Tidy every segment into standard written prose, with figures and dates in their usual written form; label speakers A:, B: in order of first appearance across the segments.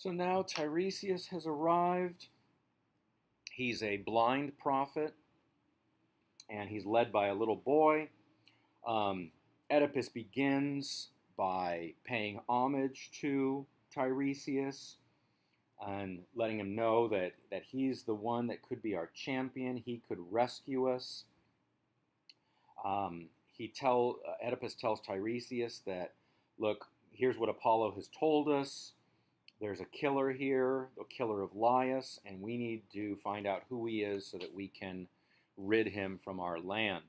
A: So now Tiresias has arrived. He's a blind prophet, and he's led by a little boy. Um, Oedipus begins by paying homage to Tiresias and letting him know that he's the one that could be our champion. He could rescue us. Oedipus tells Tiresias that, look, here's what Apollo has told us. There's a killer here, the killer of Laius, and we need to find out who he is so that we can rid him from our land.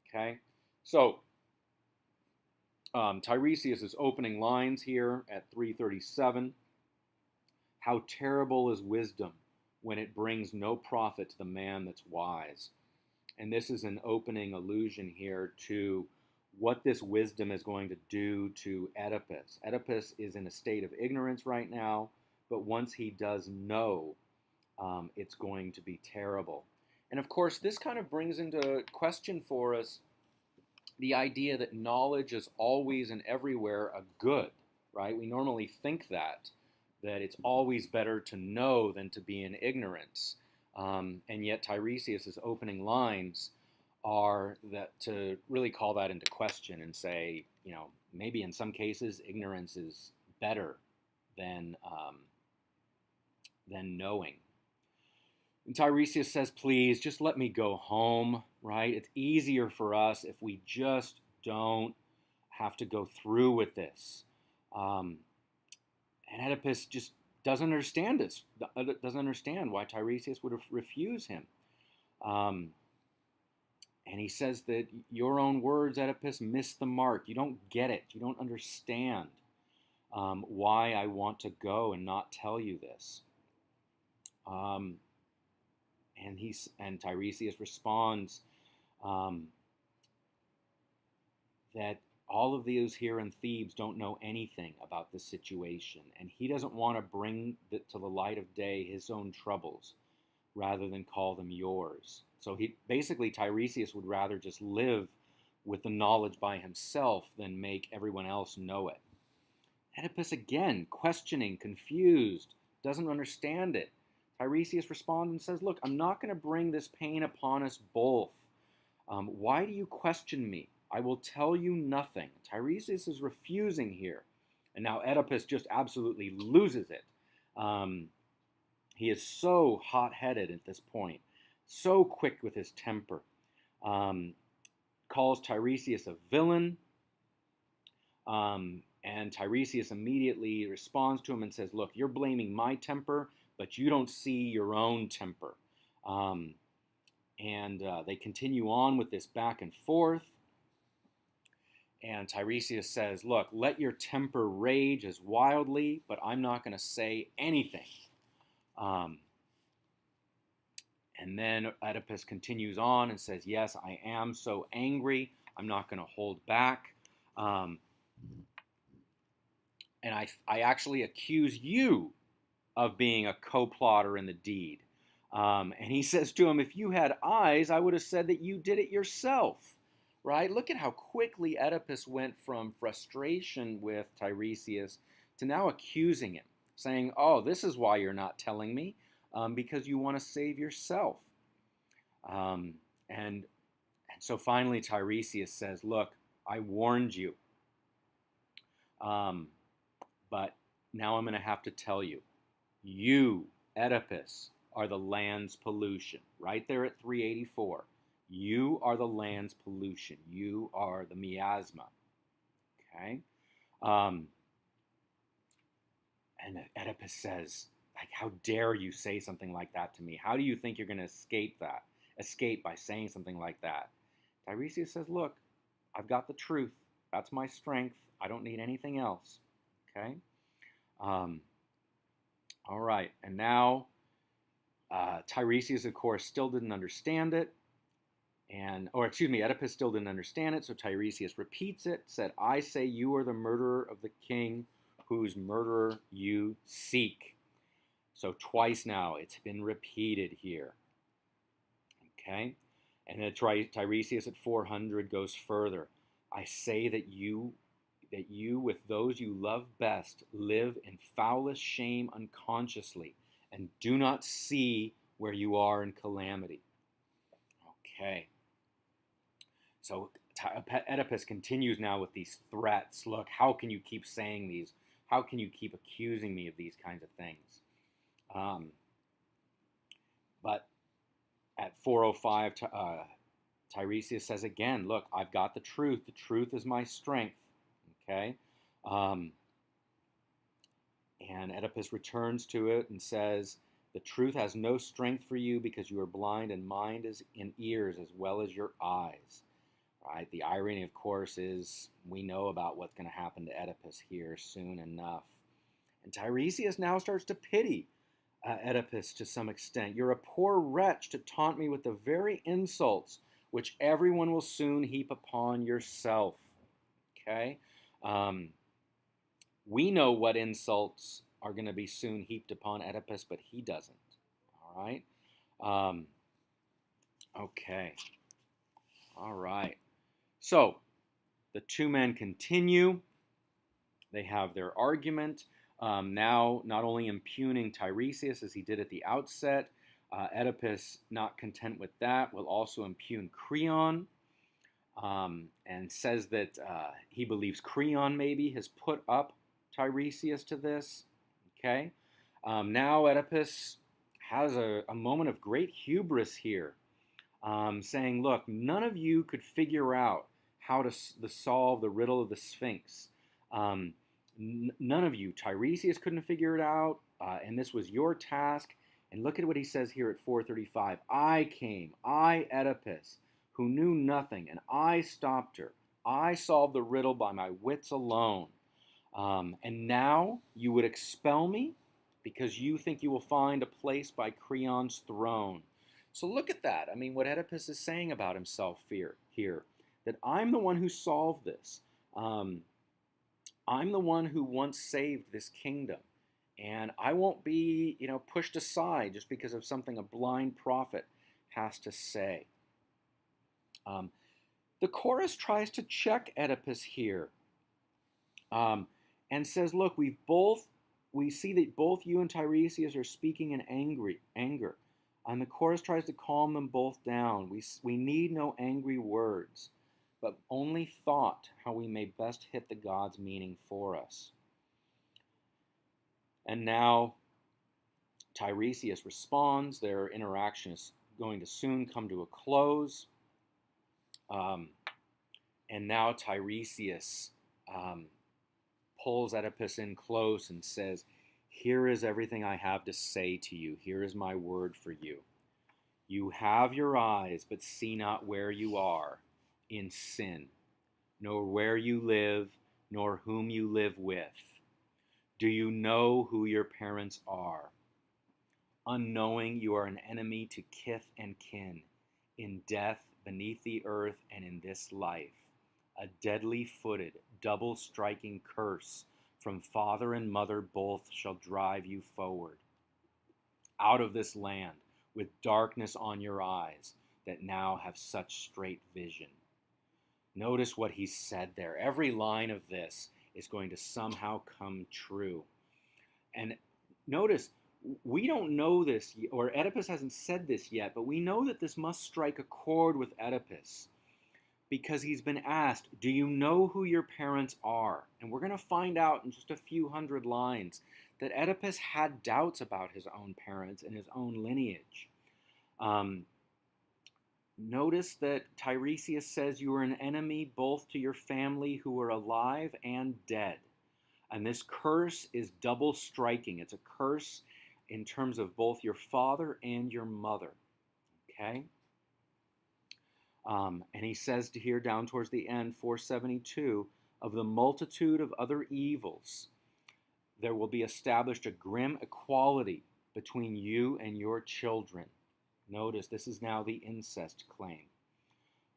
A: Okay, so Tiresias' opening lines here at 337. How terrible is wisdom when it brings no profit to the man that's wise. And this is an opening allusion here to what this wisdom is going to do to Oedipus. Oedipus is in a state of ignorance right now, but once he does know, it's going to be terrible. And of course, this kind of brings into question for us the idea that knowledge is always and everywhere a good, right? We normally think that it's always better to know than to be in ignorance. And yet Tiresias' opening lines are that to really call that into question and say, maybe in some cases ignorance is better than knowing. And Tiresias says, please, just let me go home, right? It's easier for us if we just don't have to go through with this. And Oedipus just doesn't understand this, doesn't understand why Tiresias would refuse him. And he says that your own words, Oedipus, miss the mark. You don't get it. You don't understand why I want to go and not tell you this. And Tiresias responds that all of those here in Thebes don't know anything about this situation, and he doesn't want to bring to the light of day his own troubles rather than call them yours. So Tiresias would rather just live with the knowledge by himself than make everyone else know it. Oedipus again, questioning, confused, doesn't understand it. Tiresias responds and says, look, I'm not going to bring this pain upon us both. Why do you question me? I will tell you nothing. Tiresias is refusing here. And now Oedipus just absolutely loses it. He is so hot-headed at this point, so quick with his temper. Calls Tiresias a villain. And Tiresias immediately responds to him and says, look, you're blaming my temper, but you don't see your own temper. They continue on with this back and forth. And Tiresias says, look, let your temper rage as wildly, but I'm not going to say anything. And then Oedipus continues on and says, yes, I am so angry. I'm not going to hold back. And I actually accuse you of being a co-plotter in the deed. And he says to him, if you had eyes, I would have said that you did it yourself. Right? Look at how quickly Oedipus went from frustration with Tiresias to now accusing him, saying, oh, this is why you're not telling me, because you want to save yourself. And so finally Tiresias says, look, I warned you, but now I'm going to have to tell you, you, Oedipus, are the land's pollution, right there at 384. You are the land's pollution. You are the miasma. Okay? And Oedipus says, like, how dare you say something like that to me? How do you think you're going to escape by saying something like that? Tiresias says, look, I've got the truth. That's my strength. I don't need anything else. Okay? All right. And now Tiresias, of course, still didn't understand it. Oedipus still didn't understand it, so Tiresias repeats it, said, I say you are the murderer of the king whose murderer you seek. So twice now it's been repeated here. Okay? And then Tiresias at 400 goes further. I say that you that you, with those you love best, live in foulest shame unconsciously, and do not see where you are in calamity. Okay. So Oedipus continues now with these threats. Look, how can you keep saying these? How can you keep accusing me of these kinds of things? But at 4:05, Tiresias says again, look, I've got the truth. The truth is my strength. Okay? And Oedipus returns to it and says, the truth has no strength for you because you are blind and mind is in ears as well as your eyes. Right? The irony, of course, is we know about what's going to happen to Oedipus here soon enough. And Tiresias now starts to pity Oedipus to some extent. You're a poor wretch to taunt me with the very insults which everyone will soon heap upon yourself. Okay? We know what insults are going to be soon heaped upon Oedipus, but he doesn't. All right? Okay. All right. So, the two men continue. They have their argument. Now, not only impugning Tiresias as he did at the outset, Oedipus, not content with that, will also impugn Creon, and says that he believes Creon maybe has put up Tiresias to this. Okay? Now Oedipus has a moment of great hubris here, saying, look, none of you could figure out how to solve the riddle of the Sphinx. None of you. Tiresias couldn't figure it out, and this was your task. And look at what he says here at 4:35. I came, I, Oedipus, who knew nothing, and I stopped her. I solved the riddle by my wits alone. And now you would expel me because you think you will find a place by Creon's throne. So look at that. I mean, what Oedipus is saying about himself here, that I'm the one who solved this. I'm the one who once saved this kingdom. And I won't be, pushed aside just because of something a blind prophet has to say. The chorus tries to check Oedipus here, and says, look, we see that both you and Tiresias are speaking in anger. And the chorus tries to calm them both down. We need no angry words, but only thought how we may best hit the God's meaning for us. And now Tiresias responds. Their interaction is going to soon come to a close. And now Tiresias pulls Oedipus in close and says, here is everything I have to say to you. Here is my word for you. You have your eyes, but see not where you are in sin, nor where you live, nor whom you live with. Do you know who your parents are? Unknowing, you are an enemy to kith and kin, in death, beneath the earth, and in this life. A deadly-footed, double-striking curse from father and mother both shall drive you forward out of this land with darkness on your eyes that now have such straight vision. Notice what he said there. Every line of this is going to somehow come true. And notice, we don't know this, or Oedipus hasn't said this yet, but we know that this must strike a chord with Oedipus because he's been asked, do you know who your parents are? And we're going to find out in just a few hundred lines that Oedipus had doubts about his own parents and his own lineage. Notice that Tiresias says you are an enemy both to your family who are alive and dead. And this curse is double striking. It's a curse in terms of both your father and your mother. Okay? And he says to here down towards the end, 472, of the multitude of other evils, there will be established a grim equality between you and your children. Notice, this is now the incest claim.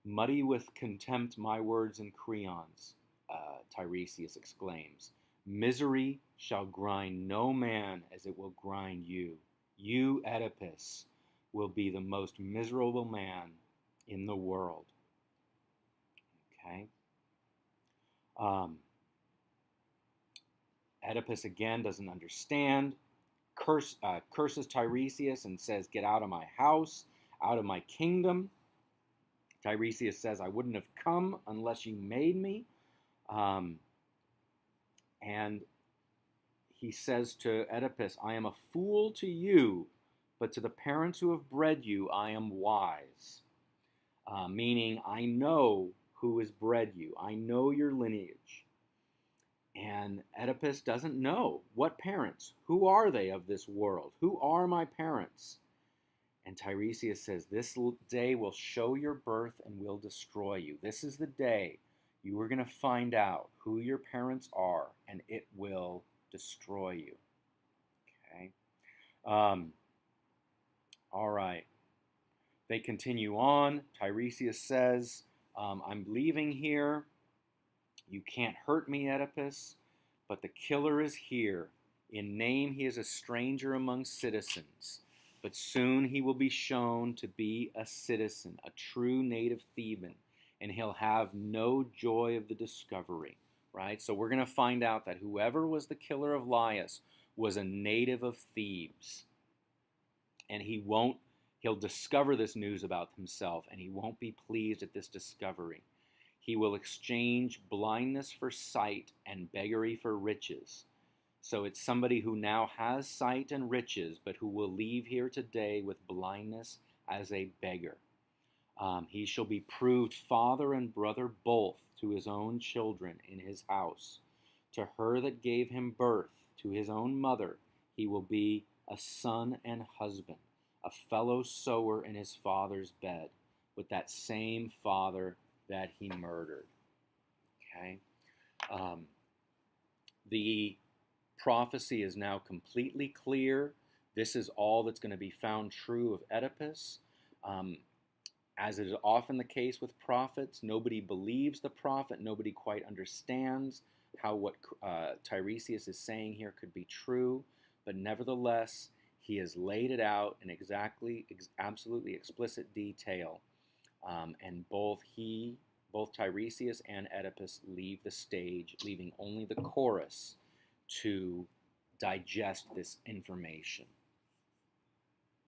A: Muddy with contempt my words and Creon's, Tiresias exclaims. Misery shall grind no man as it will grind you. You, Oedipus, will be the most miserable man in the world. Okay? Oedipus again doesn't understand, curses Tiresias and says, "Get out of my house, out of my kingdom." Tiresias says, "I wouldn't have come unless you made me." Um, and he says to Oedipus, "I am a fool to you, but to the parents who have bred you, I am wise." Meaning, I know who has bred you. I know your lineage. And Oedipus doesn't know what parents. Who are they of this world? Who are my parents? And Tiresias says, "This day will show your birth and will destroy you. This is the day you are going to find out who your parents are, and it will destroy you." Okay. All right. They continue on. Tiresias says, "I'm leaving here. You can't hurt me, Oedipus, but the killer is here. In name, he is a stranger among citizens, but soon he will be shown to be a citizen, a true native Theban, and he'll have no joy of the discovery." Right? So we're going to find out that whoever was the killer of Laius was a native of Thebes, and he'll discover this news about himself, and he won't be pleased at this discovery. He will exchange blindness for sight and beggary for riches. So it's somebody who now has sight and riches, but who will leave here today with blindness as a beggar. He shall be proved father and brother both to his own children in his house. To her that gave him birth, to his own mother, he will be a son and husband, a fellow sower in his father's bed, with that same father that he murdered. Okay? The prophecy is now completely clear. This is all that's going to be found true of Oedipus. As is often the case with prophets, nobody believes the prophet. Nobody quite understands how what Tiresias is saying here could be true. But nevertheless, he has laid it out in absolutely explicit detail. And both Tiresias and Oedipus leave the stage, leaving only the chorus to digest this information.